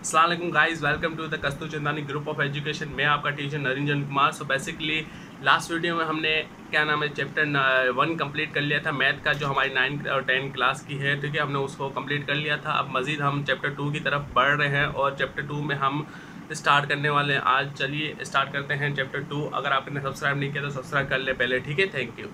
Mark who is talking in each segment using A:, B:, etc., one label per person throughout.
A: अस्सलाम वालेकुम guys, welcome to the Kastur Chandani group of education. मैं आपका teacher Niranjan Kumar. So basically last video में हमने क्या नाम है चैप्टर 1 कंप्लीट कर लिया था मैथ का, जो हमारी 9 और 10 क्लास की है। ठीक है, हमने उसको कंप्लीट कर लिया था। अब मज़ीद हम चैप्टर 2 की तरफ बढ़ रहे हैं और चैप्टर 2 में हम स्टार्ट करने वाले हैं आज। चलिए स्टार्ट करते हैं चैप्टर 2। अगर आपने सब्सक्राइब नहीं किया तो सब्सक्राइब कर ले पहले। ठीक है, थैंक यू।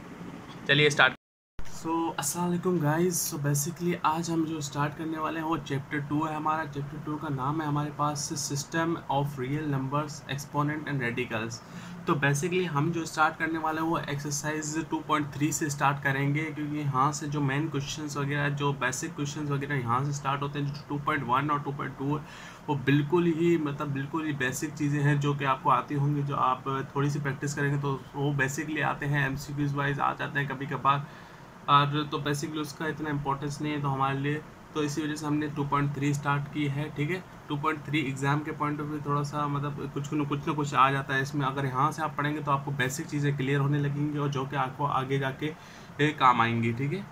A: चलिए स्टार्ट। सो अस्सलाम वालेकुम गाइस। सो बेसिकली आज हम जो स्टार्ट करने वाले हैं वो चैप्टर 2 है हमारा। चैप्टर 2 का नाम है हमारे पास system of real numbers, exponent and radicals. तो बेसिकली हम जो स्टार्ट करने वाले हैं वो एक्सरसाइज 2.3 से स्टार्ट करेंगे, क्योंकि यहाँ से जो मेन क्वेश्चंस वगैरह, जो बेसिक क्वेश्चंस वगैरह यहाँ से स्टार्ट होते हैं। जो 2.1 और 2.2 वो बिल्कुल ही बिल्कुल ही बेसिक चीज़ें हैं जो कि आपको आती होंगी। जो आप थोड़ी सी प्रैक्टिस करेंगे तो वो बेसिकली आते हैं, MCQs वाइज आ जाते हैं कभी कभार। और तो बेसिकली उसका इतना इंपॉर्टेंस नहीं है तो हमारे लिए, तो इसी वजह से हमने 2.3 स्टार्ट की है। ठीक है, 2.3 एग्ज़ाम के पॉइंट ऑफ व्यू थोड़ा सा कुछ ना कुछ आ जाता है इसमें। अगर यहाँ से आप पढ़ेंगे तो आपको बेसिक चीज़ें क्लियर होने लगेंगी और जो कि आपको आगे जाके काम आएंगी। ठीक है,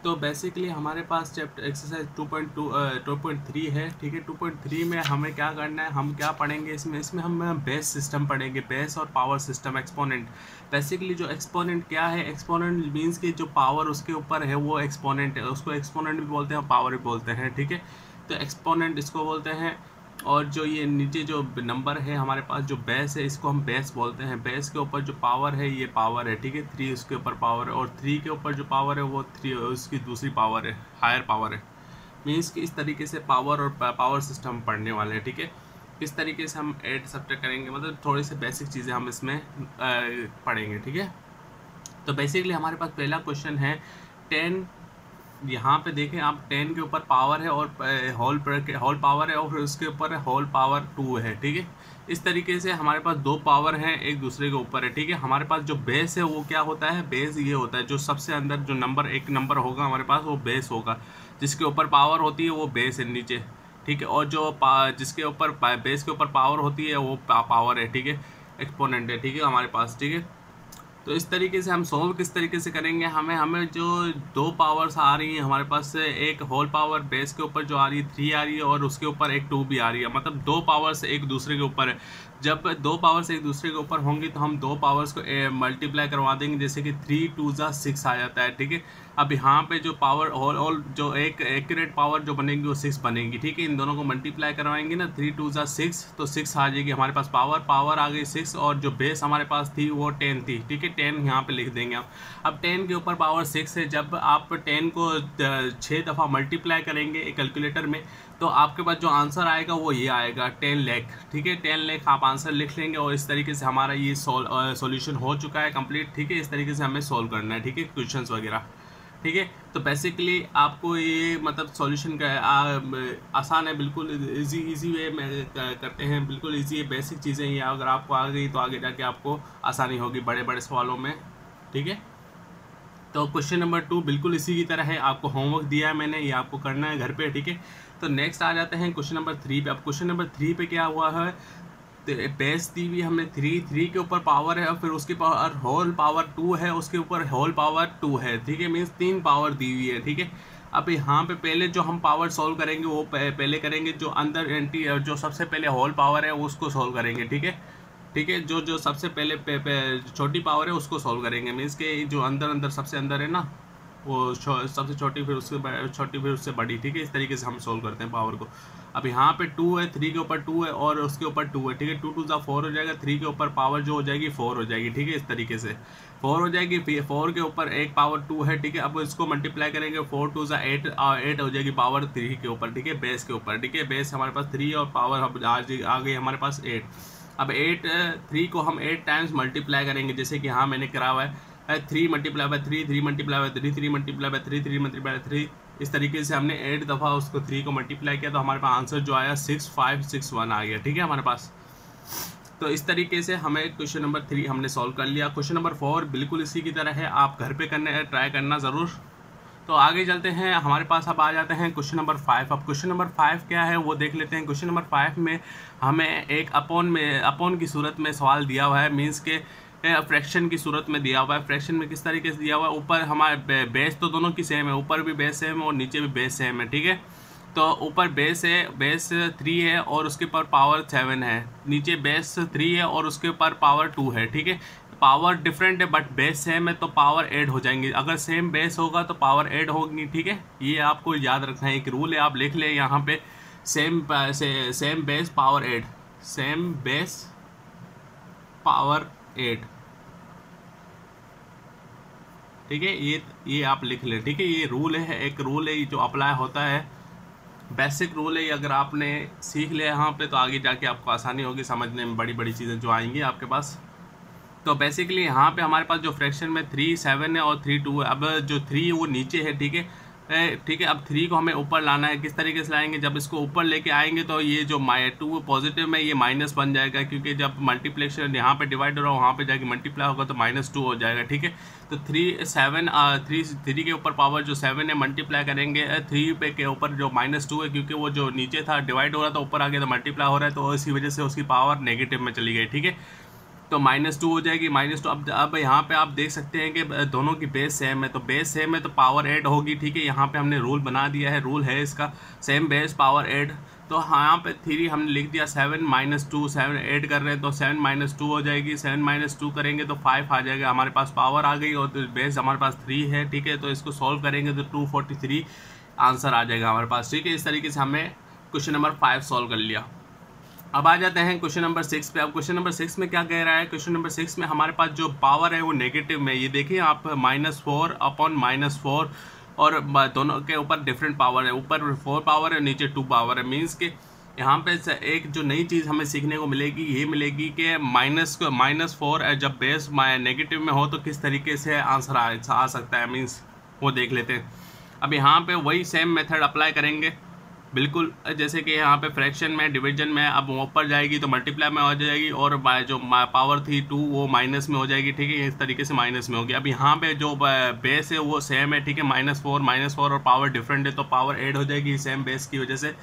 A: तो बेसिकली हमारे पास चैप्टर एक्सरसाइज 2.3 है। ठीक है, 2.3 में हमें क्या करना है, हम क्या पढ़ेंगे इसमें हम बेस सिस्टम पढ़ेंगे, बेस और पावर सिस्टम, एक्सपोनेंट। बेसिकली जो एक्सपोनेंट क्या है, एक्सपोनेंट मींस कि जो पावर उसके ऊपर है वो एक्सपोनेंट है। उसको एक्सपोनेंट भी बोलते हैं, पावर भी बोलते हैं। ठीक है, तो एक्सपोनेंट इसको बोलते हैं। और जो ये नीचे जो नंबर है हमारे पास, जो बेस है, इसको हम बेस बोलते हैं। बेस के ऊपर जो पावर है ये पावर है। ठीक है, 3 उसके ऊपर पावर है और 3 के ऊपर जो पावर है वो 3 उसकी दूसरी पावर है, हायर पावर है। मीन्स कि इस तरीके से पावर और पावर सिस्टम पढ़ने वाले हैं। ठीक है, किस तरीके से हम ऐड सब्ट्रैक्ट करेंगे, मतलब थोड़ी सी बेसिक चीज़ें हम इसमें पढ़ेंगे। ठीक है, तो बेसिकली हमारे पास पहला क्वेश्चन है 10। यहाँ पे देखें आप, 10 के ऊपर पावर है और होल पावर है और उसके ऊपर होल पावर 2 है। ठीक है, इस तरीके से हमारे पास 2 पावर हैं एक दूसरे के ऊपर है। ठीक है, हमारे पास जो बेस है वो क्या होता है, बेस ये होता है जो सबसे अंदर जो नंबर एक नंबर होगा हमारे पास वो बेस होगा। जिसके ऊपर पावर होती है वो बेस है नीचे। ठीक है, और जो जिसके ऊपर बेस के ऊपर पावर होती है वो पावर है। ठीक है, एक्सपोनेंट है। ठीक है हमारे पास। ठीक है, तो इस तरीके से हम सोल्व किस तरीके से करेंगे, हमें जो 2 पावर्स आ रही हैं हमारे पास से, एक होल पावर बेस के ऊपर जो आ रही है 3 आ रही है और उसके ऊपर एक 2 भी आ रही है। मतलब 2 पावर्स एक दूसरे के ऊपर है। जब 2 पावर्स एक दूसरे के ऊपर होंगी तो हम 2 पावर्स को मल्टीप्लाई करवा देंगे, जैसे कि 3 2 जा 6 आ जाता है। ठीक है, अब यहाँ पे जो पावर होल जो एक एक्यूरेट पावर जो बनेगी वो 6 बनेगी। ठीक है, इन दोनों को मल्टीप्लाई करवाएंगे ना, 3 2 जा 6 तो 6 आ जाएगी हमारे पास पावर आ गई 6। और जो बेस हमारे पास थी वो 10 थी। ठीक है, 10 यहाँ पे लिख देंगे हम। अब 10 के ऊपर पावर 6 है। जब आप 10 को 6 दफ़ा मल्टीप्लाई करेंगे कैलकुलेटर में तो आपके पास जो आंसर आएगा वो ये आएगा 10 लाख। ठीक है, 10 लाख आप आंसर लिख लेंगे और इस तरीके से हमारा ये सॉल्यूशन हो चुका है कंप्लीट। ठीक है, इस तरीके से हमें सोल्व करना है। ठीक है, क्वेश्चंस वगैरह। ठीक है, तो बेसिकली आपको ये सॉल्यूशन का आसान है, बिल्कुल इजी वे में करते हैं, बिल्कुल इजी है। बेसिक चीज़ें ये अगर आपको आ गई तो आगे जाके आपको आसानी होगी बड़े बड़े सवालों में। ठीक है, तो क्वेश्चन नंबर 2 बिल्कुल इसी की तरह है। आपको होमवर्क दिया है मैंने, ये आपको करना है घर पे। ठीक है, तो नेक्स्ट आ जाते हैं क्वेश्चन नंबर 3 पे। अब क्वेश्चन नंबर 3 पे क्या हुआ है, बेस दी हुई हमने 3 के ऊपर पावर है और फिर उसके पावर होल पावर 2 है, उसके ऊपर होल पावर 2 है। ठीक है, मीन्स 3 पावर दी हुई है। ठीक है, अब यहाँ पे पहले जो हम पावर सॉल्व करेंगे वो पहले करेंगे जो अंदर जो सबसे पहले होल पावर है उसको सॉल्व करेंगे। ठीक है, ठीक है, जो सबसे पहले छोटी पावर है उसको सॉल्व करेंगे। मीन्स के जो अंदर सबसे अंदर है ना वो सबसे छोटी, फिर उससे छोटी, फिर उससे बड़ी। ठीक है, इस तरीके से हम सोल्व करते हैं पावर को। अब यहाँ पे 2 है, 3 के ऊपर 2 है और उसके ऊपर 2 है। ठीक है, 2 2 जा 4 हो जाएगा, 3 के ऊपर पावर जो हो जाएगी 4 हो जाएगी। ठीक है, इस तरीके से 4 हो जाएगी, 4 के ऊपर एक पावर 2 है। ठीक है, अब इसको मल्टीप्लाई करेंगे, 4 2 जा 8 हो जाएगी पावर 3 के ऊपर। ठीक है, बेस के ऊपर। ठीक है, बेस हमारे पास 3 और पावर आ गई हमारे पास 8। अब 3 को हम 8 टाइम्स मल्टीप्लाई करेंगे, जैसे कि यहाँ मैंने करा हुआ है 3 multiply by 3, 3 multiply by 3, 3 multiply by 3, 3 multiply by 3। इस तरीके से हमने 8 दफ़ा उसको 3 को मल्टीप्लाई किया तो हमारे पास आंसर जो आया 6561 आ गया। ठीक है हमारे पास। तो इस तरीके से हमें क्वेश्चन नंबर 3 हमने सॉल्व कर लिया। क्वेश्चन नंबर 4 बिल्कुल इसी की तरह है, आप घर पे ट्राई करना ज़रूर। तो आगे चलते हैं, हमारे पास अब आ जाते हैं क्वेश्चन नंबर 5। अब क्वेश्चन नंबर 5 क्या है वो देख लेते हैं। क्वेश्चन नंबर 5 में हमें एक अपोन की सूरत में सवाल दिया हुआ है, मीन्स के फ्रैक्शन की सूरत में दिया हुआ है। फ्रैक्शन में किस तरीके से दिया हुआ है, ऊपर हमारे बेस तो दोनों की सेम है, ऊपर भी बेस सेम है और नीचे भी बेस सेम है। ठीक है, तो ऊपर बेस है, बेस 3 है और उसके ऊपर पावर 7 है, नीचे बेस 3 है और उसके ऊपर पावर 2 है, ठीक है। पावर डिफरेंट है बट बेस सेम है तो पावर ऐड हो जाएंगी, अगर सेम बेस होगा तो पावर ऐड होगी, ठीक है। ये आपको याद रखना है, एक रूल है, आप लिख लें यहाँ पे, same base power add, same base power add, ठीक है। ये आप लिख लें, ठीक है। ये रूल है, एक रूल है जो अप्लाई होता है, बेसिक रूल है। ये अगर आपने सीख लिया यहाँ पे तो आगे जाके आपको आसानी होगी समझने में, बड़ी बड़ी चीज़ें जो आएंगी आपके पास। तो बेसिकली यहाँ पे हमारे पास जो फ्रैक्शन में 3 7 है और 3 2 है। अब जो 3 वो नीचे है, ठीक है, ठीक है। अब 3 को हमें ऊपर लाना है, किस तरीके से लाएंगे, जब इसको ऊपर लेके आएंगे तो ये जो 2 पॉजिटिव में ये माइनस बन जाएगा, क्योंकि जब मल्टीप्लिकेशन यहाँ पे डिवाइड हो रहा है वहाँ पे जाके मल्टीप्लाई होगा तो -2 हो जाएगा, ठीक है। तो 3 के ऊपर पावर जो 7 है मल्टीप्लाई करेंगे 3 पे के ऊपर जो -2 है, क्योंकि वो जो नीचे था डिवाइड हो रहा था ऊपर आ गया तो मल्टीप्लाई हो रहा है, तो इसी वजह से उसकी पावर नेगेटिव में चली गई, ठीक है। तो -2 हो जाएगी, -2। अब यहाँ पे आप देख सकते हैं कि दोनों की बेस सेम है, तो बेस सेम है तो पावर ऐड होगी, ठीक है। यहाँ पे हमने रूल बना दिया है, रूल है इसका, सेम बेस पावर ऐड। तो यहाँ पे 3 हमने लिख दिया, 7 -2, 7 ऐड कर रहे हैं तो 7 -2 हो जाएगी, 7 -2 करेंगे तो 5 आ जाएगा, हमारे पास पावर आ गई और तो बेस हमारे पास 3 है, ठीक है। तो इसको सॉल्व करेंगे तो 243 आंसर आ जाएगा हमारे पास, ठीक है। इस तरीके से हमने क्वेश्चन नंबर 5 सॉल्व कर लिया। अब आ जाते हैं क्वेश्चन नंबर 6 पे। अब क्वेश्चन नंबर 6 में क्या कह रहा है, क्वेश्चन नंबर 6 में हमारे पास जो पावर है वो नेगेटिव में, ये देखिए आप -4 अपॉन -4 और दोनों के ऊपर डिफरेंट पावर है, ऊपर 4 पावर है नीचे 2 पावर है। मीन्स कि यहाँ पे एक जो नई चीज़ हमें सीखने को मिलेगी ये मिलेगी कि -4 जब बेस नेगेटिव में हो तो किस तरीके से आंसर आ सकता है, मीन्स वो देख लेते हैं। अब यहाँ पे वही सेम मेथड अप्लाई करेंगे बिल्कुल, जैसे कि यहाँ पे फ्रैक्शन में डिवीजन में अब ऊपर जाएगी तो मल्टीप्लाई में हो जाएगी और जो पावर थी 2 वो माइनस में हो जाएगी, ठीक है। इस तरीके से माइनस में होगी। अब यहाँ पे जो बेस है वो सेम है, ठीक है, -4 और पावर डिफरेंट है तो पावर ऐड हो जाएगी सेम बेस की वजह से।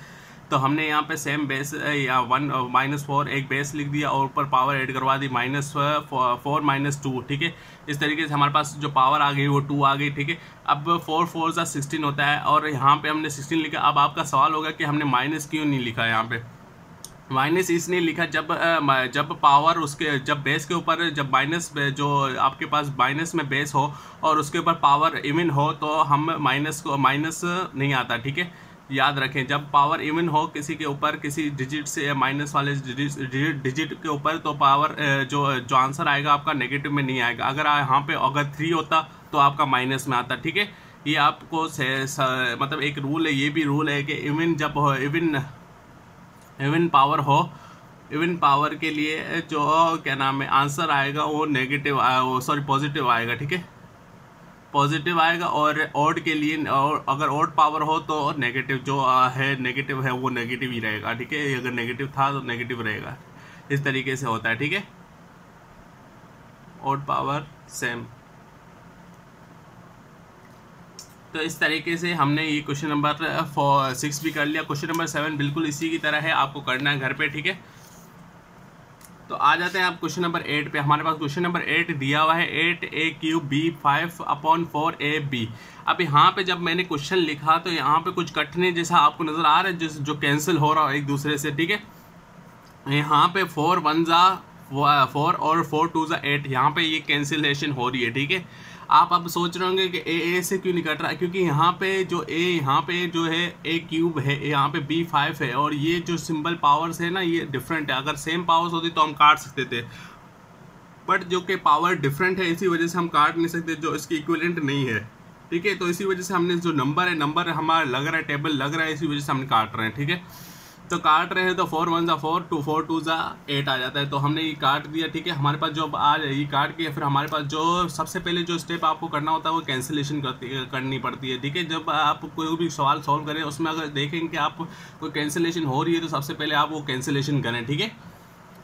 A: तो हमने यहाँ पे सेम बेस या 1 -4 एक बेस लिख दिया और ऊपर पावर ऐड करवा दी -4 -2, ठीक है। इस तरीके से हमारे पास जो पावर आ गई वो 2 आ गई, ठीक है। अब 4 4 16 होता है और यहाँ पे हमने 16 लिखा। अब आपका सवाल होगा कि हमने माइनस क्यों नहीं लिखा, यहाँ पे माइनस इसलिए लिखा जब पावर उसके जब बेस के ऊपर जब माइनस जो आपके पास माइनस में बेस हो और उसके ऊपर पावर इवन हो तो हम माइनस नहीं आता, ठीक है। याद रखें, जब पावर इवन हो किसी के ऊपर किसी डिजिट से माइनस वाले डिजिट के ऊपर तो पावर जो आंसर आएगा आपका नेगेटिव में नहीं आएगा। अगर यहाँ पे अगर 3 होता तो आपका माइनस में आता, ठीक है। ये आपको मतलब एक रूल है, ये भी रूल है कि इवन जब हो इवन पावर हो, इवन पावर के लिए जो क्या नाम है आंसर आएगा वो नेगेटिव पॉजिटिव आएगा, ठीक है, पॉजिटिव आएगा। और ऑड के लिए और अगर ऑड पावर हो तो नेगेटिव जो है नेगेटिव है वो नेगेटिव ही रहेगा, ठीक है। अगर नेगेटिव था तो नेगेटिव रहेगा, इस तरीके से होता है, ठीक है। Odd power same. तो इस तरीके से हमने ये क्वेश्चन नंबर 6 भी कर लिया। क्वेश्चन नंबर 7 बिल्कुल इसी की तरह है, आपको करना है घर पे, ठीक है। तो आ जाते हैं आप क्वेश्चन नंबर 8 पे। हमारे पास क्वेश्चन नंबर 8 दिया हुआ है 8a³ 5/4ab। अब यहाँ पे जब मैंने क्वेश्चन लिखा तो यहाँ पे कुछ कटने जैसा आपको नजर आ रहा है जो कैंसिल हो रहा है एक दूसरे से, ठीक है। यहाँ पे 4 1 4 और 4 2 8, यहाँ पे ये कैंसिलेशन हो रही है, ठीक है। आप अब सोच रहे होंगे कि ए से क्यों नहीं कट रहा, क्योंकि यहाँ पे जो है a³ है, यहाँ पे b5 है और ये जो सिंबल पावर्स है ना ये डिफरेंट है। अगर सेम पावर्स होती तो हम काट सकते थे, बट जो कि पावर डिफरेंट है इसी वजह से हम काट नहीं सकते, जो इसकी इक्विवेलेंट नहीं है, ठीक है। तो इसी वजह से हमने जो नंबर हमारा लग रहा है, टेबल लग रहा है, इसी वजह से हम काट रहे हैं, ठीक है। तो काट रहे हैं तो 4 1 4 4 2 8 आ जाता है। तो हमने ये काट दिया, ठीक है। हमारे पास जो ये काट के फिर हमारे पास जो सबसे पहले जो स्टेप आपको करना होता है वो कैंसिलेशन करनी पड़ती है, ठीक है। जब आप कोई भी सवाल सॉल्व करें उसमें अगर देखें कि आप कोई कैंसिलेशन हो रही है तो सबसे पहले आप वो कैंसिलेशन करें, ठीक है।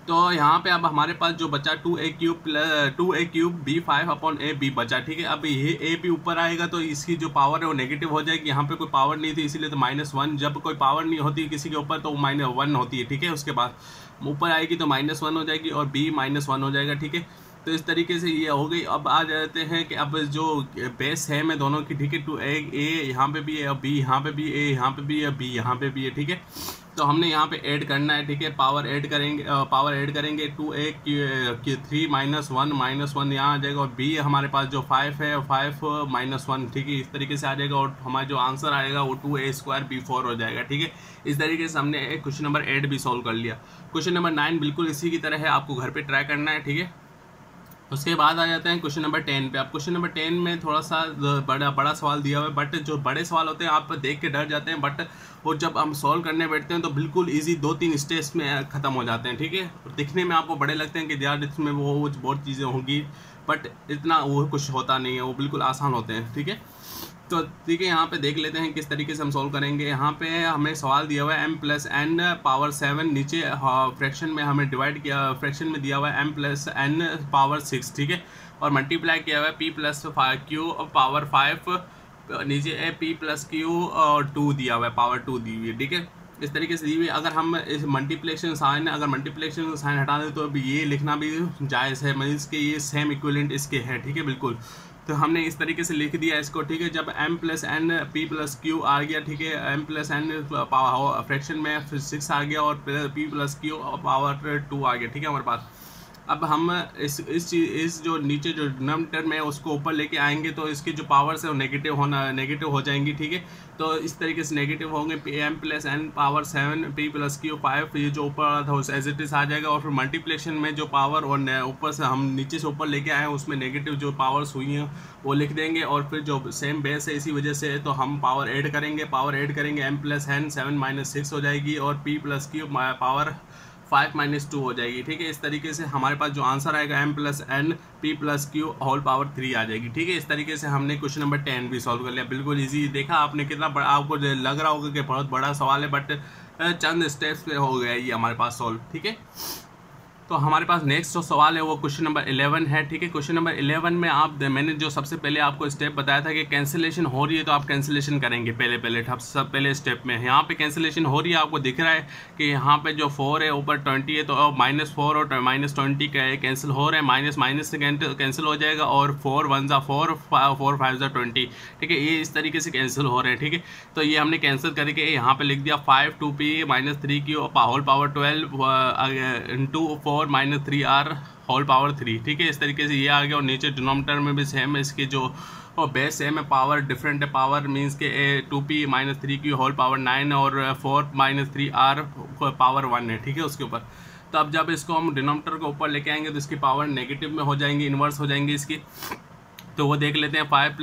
A: तो यहाँ पे अब हमारे पास जो बचा 2a³ b5/ab बचा, ठीक है। अब ये a भी ऊपर आएगा तो इसकी जो पावर है वो नेगेटिव हो जाएगी। यहाँ पे कोई पावर नहीं थी इसीलिए तो -1, जब कोई पावर नहीं होती किसी के ऊपर तो -1 होती है, ठीक है। उसके बाद ऊपर आएगी तो -1 हो जाएगी और b -1 हो जाएगा, ठीक है। तो इस तरीके से ये हो गई। अब आ जाते हैं कि अब जो बेस सेम है दोनों की, ठीक है, टू ए यहाँ पे भी है, बी यहाँ पे भी, ए यहाँ पे भी है, बी यहाँ पे भी है, ठीक है। तो हमने यहाँ पे ऐड करना है, ठीक है, पावर ऐड करेंगे 2a की 3 -1 यहाँ आ जाएगा, और b हमारे पास जो 5 है 5 -1, ठीक है, इस तरीके से आ जाएगा, और हमारा जो आंसर आएगा वो 2a² b4 हो जाएगा, ठीक है। इस तरीके से हमने क्वेश्चन नंबर 8 भी सॉल्व कर लिया। क्वेश्चन नंबर 9 बिल्कुल इसी की तरह है, आपको घर पे ट्राई करना है, ठीक है। उसके बाद आ जाते हैं क्वेश्चन नंबर 10 पे। अब क्वेश्चन नंबर 10 में थोड़ा सा बड़ा सवाल दिया हुआ है, बट जो बड़े सवाल होते हैं आप देख के डर जाते हैं, बट वो जब हम सॉल्व करने बैठते हैं तो बिल्कुल इजी 2-3 स्टेप्स में ख़त्म हो जाते हैं, ठीक है। दिखने में आपको बड़े लगते हैं कि यार इसमें वो बहुत चीज़ें होंगी, बट इतना वो कुछ होता नहीं है, वो बिल्कुल आसान होते हैं, ठीक है। तो ठीक है, यहाँ पे देख लेते हैं किस तरीके से हम सॉल्व करेंगे। यहाँ पे हमें सवाल दिया हुआ है m+n⁻7, नीचे फ्रैक्शन में हमें डिवाइड किया, फ्रैक्शन में दिया हुआ है m+n⁻6, ठीक है, और मल्टीप्लाई किया हुआ है p+q⁻5, नीचे p+q 2 दिया हुआ है, पावर 2 दी हुई है, ठीक है। इस तरीके से दी हुई। अगर हम इस मल्टीप्लिकेशन साइन हटा दें तो अब ये लिखना भी जायज़ है, मीन्स कि ये सेम इक्विवेलेंट इसके है, ठीक है, बिल्कुल। तो हमने इस तरीके से लिख दिया इसको, ठीक है। जब m+n p+q आ गया, ठीक है, m+n फ्रैक्शन में 6 आ गया, और p+q पावर 2 आ गया, ठीक है हमारे पास। अब हम इस जो नीचे जो डिनोमिनेटर में उसको ऊपर लेके आएंगे तो इसकी जो पावर्स है वो नेगेटिव हो जाएंगी, ठीक है। तो इस तरीके से नेगेटिव होंगे, m+n⁻7 p+q5, ये जो ऊपर वाला था उस एज इट इज आ जाएगा, और फिर मल्टीप्लिकेशन में जो पावर और ऊपर से हम नीचे से ऊपर लेके आए हैं उसमें नेगेटिव जो पावर्स हुई हैं वो लिख देंगे, और फिर जो सेम बेस है इसी वजह से तो हम पावर ऐड करेंगे m+n 7 - 6 हो जाएगी, और p+q पावर 5 - 2 हो जाएगी, ठीक है। इस तरीके से हमारे पास जो आंसर आएगा m+n p+q होल पावर 3 आ जाएगी, ठीक है। इस तरीके से हमने क्वेश्चन नंबर 10 भी सॉल्व कर लिया। बिल्कुल इजी, देखा आपने कितना बड़ा, आपको लग रहा होगा कि बहुत बड़ा सवाल है, बट चंद स्टेप्स पे हो गया ये हमारे पास सॉल्व, ठीक है। तो हमारे पास नेक्स्ट जो सवाल है वो क्वेश्चन नंबर 11 है, ठीक है। क्वेश्चन नंबर 11 में मैंने जो सबसे पहले आपको स्टेप बताया था कि कैंसिलेशन हो रही है तो आप कैंसिलेशन करेंगे पहले स्टेप में। यहाँ पे कैंसिलेशन हो रही है, आपको दिख रहा है कि यहाँ पे जो 4 है ऊपर 20 है, तो -4 और -20 कैंसिल हो रहे हैं, माइनस से कैंसिल हो जाएगा, और 4 1 ज़ा 4 4 5 ज़ा 20, ठीक है, ये इस तरीके से कैंसिल हो रहे हैं, ठीक है। तो ये हमने कैंसिल करके यहाँ पे लिख दिया 5 2p -3q whole power 12 into 4 -3r whole power 3, ठीक है। इस तरीके से ये आ गया, और नीचे डिनोमिनेटर में भी सेम है, इसके जो बेस सेम है, पावर डिफरेंट है, पावर मीन्स के 2p -3q होल पावर 9 और 4 -3r पावर 1 है, ठीक है, उसके ऊपर। तो अब जब इसको हम डिनोमिनेटर को ऊपर लेके आएंगे तो इसकी पावर नेगेटिव में हो जाएंगी, इन्वर्स हो जाएंगी इसकी। तो वो देख लेते हैं 5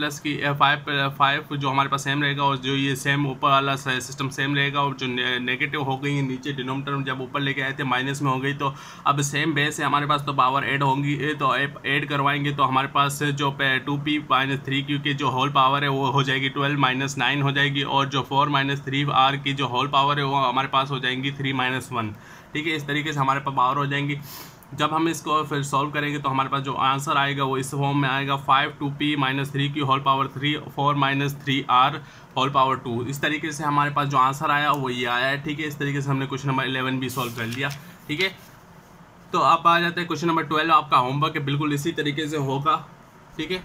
A: जो हमारे पास सेम रहेगा, और जो ये सेम ऊपर वाला सिस्टम सेम रहेगा, और जो नेगेटिव हो गई नीचे डिनोमिनेटर में जब ऊपर लेके आए थे माइनस में हो गई, तो अब सेम बेस है हमारे पास, तो पावर ऐड होंगी, तो ऐड करवाएंगे तो हमारे पास जो 2p -3q की जो होल पावर है वो हो जाएगी 12 - 9 हो जाएगी, और जो 4 -3r की जो होल पावर है वो हमारे पास हो जाएंगी 3 - 1, ठीक है। इस तरीके से हमारे पास पावर हो जाएंगी। जब हम इसको फिर सॉल्व करेंगे तो हमारे पास जो आंसर आएगा वो इस फॉर्म में आएगा 5 2p -3q whole power 3 4 -3r whole power 2। इस तरीके से हमारे पास जो आंसर आया वो ये आया है, ठीक है। इस तरीके से हमने क्वेश्चन नंबर 11 भी सॉल्व कर लिया, ठीक है। तो अब आ जाते हैं क्वेश्चन नंबर 12, आपका होमवर्क है बिल्कुल इसी तरीके से होगा, ठीक है।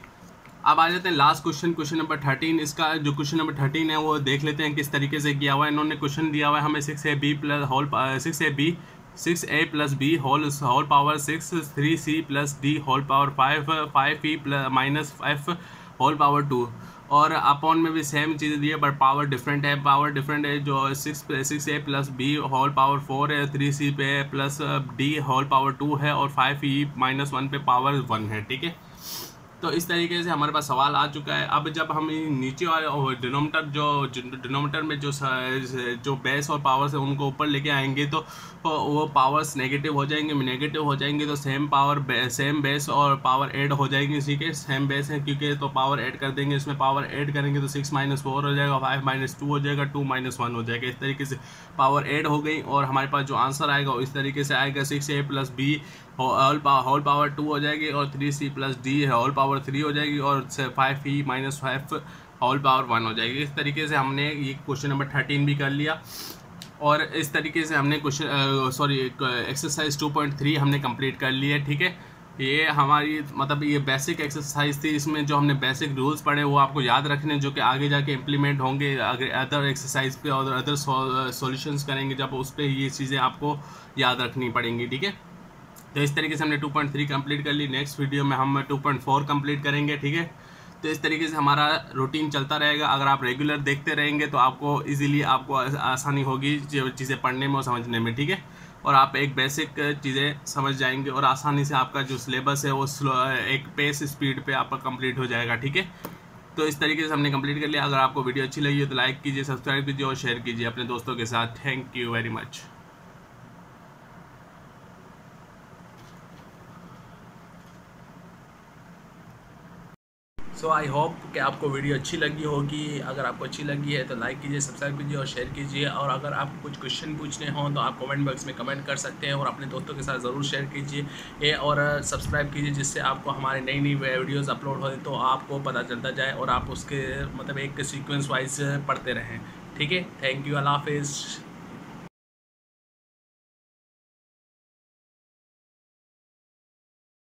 A: अब आ जाते हैं लास्ट क्वेश्चन नंबर 13। इसका जो क्वेश्चन नंबर 13 है वो देख लेते हैं किस तरीके से किया हुआ है। इन्होंने क्वेश्चन दिया हुआ है हमें 6a plus b whole power 6 3c plus d whole power 5 5e minus f whole power 2, और अपॉन में भी सेम चीज़ें दी है बट पावर डिफरेंट है। जो 6a plus b whole power 4 है, 3c पे प्लस d होल पावर 2 है, और 5e - 1 पे पावर 1 है, ठीक है। तो इस तरीके से हमारे पास सवाल आ चुका है। अब जब हम नीचे वाले डिनोमिनेटर में जो बेस और पावर्स है उनको ऊपर लेके आएंगे तो वो पावर्स नेगेटिव हो जाएंगे तो सेम बेस और पावर ऐड हो जाएंगे, ठीक है। सेम बेस है क्योंकि तो पावर ऐड कर देंगे, इसमें पावर ऐड करेंगे तो 6 - 4 हो जाएगा, 5 - 2 हो जाएगा, 2 - 1 हो जाएगा। इस तरीके से पावर ऐड हो गई, और हमारे पास जो आंसर आएगा वो इस तरीके से आएगा 6a plus b whole power 2 हो जाएगी, और 3c plus d whole power 3 हो जाएगी, और 5e - 5 होल पावर 1 हो जाएगी। इस तरीके से हमने ये क्वेश्चन नंबर 13 भी कर लिया, और इस तरीके से हमने एक्सरसाइज 2.3 हमने कंप्लीट कर लिया, ठीक है। ये हमारी मतलब ये बेसिक एक्सरसाइज थी। इसमें जो हमने बेसिक रूल्स पढ़े वो आपको याद रखने, जो कि आगे जाके इम्प्लीमेंट होंगे अगर अदर एक्सरसाइज पे और अदर सॉल्यूशंस करेंगे जब उस पर ये चीज़ें आपको याद रखनी पड़ेंगी, ठीक है। तो इस तरीके से हमने 2.3 कंप्लीट कर ली। नेक्स्ट वीडियो में हम 2.4 कंप्लीट करेंगे, ठीक है। तो इस तरीके से हमारा रूटीन चलता रहेगा। अगर आप रेगुलर देखते रहेंगे तो आपको इजीली आपको आसानी होगी चीज़ें पढ़ने में और समझने में, ठीक है। और आप एक बेसिक चीज़ें समझ जाएंगे और आसानी से आपका जो सिलेबस है वो एक पेस स्पीड पे आपका कंप्लीट हो जाएगा, ठीक है। तो इस तरीके से हमने कंप्लीट कर लिया। अगर आपको वीडियो अच्छी लगी हो तो लाइक कीजिए, सब्सक्राइब कीजिए और शेयर कीजिए अपने दोस्तों के साथ। Thank you very much. So I hope कि आपको वीडियो अच्छी लगी होगी। अगर आपको अच्छी लगी है तो लाइक कीजिए, सब्सक्राइब कीजिए और शेयर कीजिए। और अगर आपको कुछ क्वेश्चन पूछने हों तो आप कमेंट बॉक्स में कमेंट कर सकते हैं और अपने दोस्तों के साथ ज़रूर शेयर कीजिए और सब्सक्राइब कीजिए, जिससे आपको हमारी नई नई वीडियोज़ अपलोड हो तो आपको पता चलता जाए और आप उसके मतलब एक सीक्वेंस वाइज पढ़ते रहें, ठीक है। थैंक यू, अल्लाह हाफिज़।